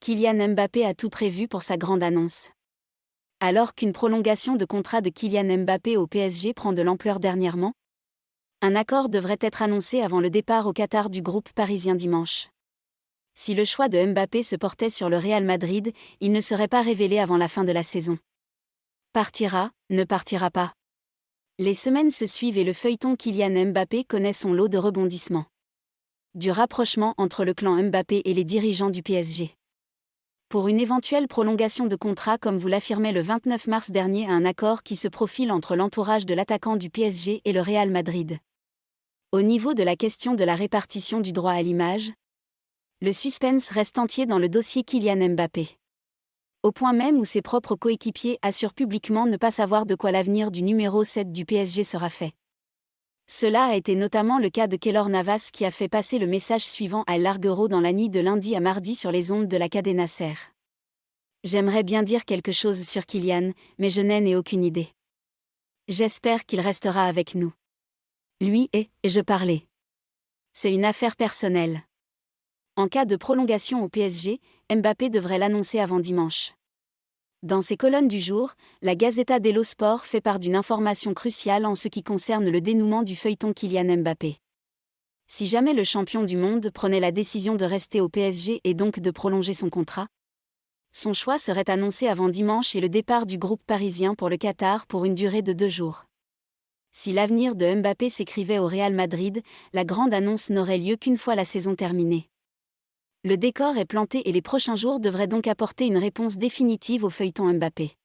Kylian Mbappé a tout prévu pour sa grande annonce. Alors qu'une prolongation de contrat de Kylian Mbappé au PSG prend de l'ampleur dernièrement, un accord devrait être annoncé avant le départ au Qatar du groupe parisien dimanche. Si le choix de Mbappé se portait sur le Real Madrid, il ne serait pas révélé avant la fin de la saison. Partira, ne partira pas. Les semaines se suivent et le feuilleton Kylian Mbappé connaît son lot de rebondissements. Du rapprochement entre le clan Mbappé et les dirigeants du PSG. Pour une éventuelle prolongation de contrat comme vous l'affirmez le 29 mars dernier, un accord qui se profile entre l'entourage de l'attaquant du PSG et le Real Madrid. Au niveau de la question de la répartition du droit à l'image, le suspense reste entier dans le dossier Kylian Mbappé. Au point même où ses propres coéquipiers assurent publiquement ne pas savoir de quoi l'avenir du numéro 7 du PSG sera fait. Cela a été notamment le cas de Keylor Navas qui a fait passer le message suivant à El Larguero dans la nuit de lundi à mardi sur les ondes de la Cadena Ser. J'aimerais bien dire quelque chose sur Kylian, mais je n'ai aucune idée. J'espère qu'il restera avec nous. Lui et je parlais. C'est une affaire personnelle. En cas de prolongation au PSG, Mbappé devrait l'annoncer avant dimanche. Dans ses colonnes du jour, la Gazzetta dello Sport fait part d'une information cruciale en ce qui concerne le dénouement du feuilleton Kylian Mbappé. Si jamais le champion du monde prenait la décision de rester au PSG et donc de prolonger son contrat, son choix serait annoncé avant dimanche et le départ du groupe parisien pour le Qatar pour une durée de 2 jours. Si l'avenir de Mbappé s'écrivait au Real Madrid, la grande annonce n'aurait lieu qu'une fois la saison terminée. Le décor est planté et les prochains jours devraient donc apporter une réponse définitive au feuilleton Mbappé.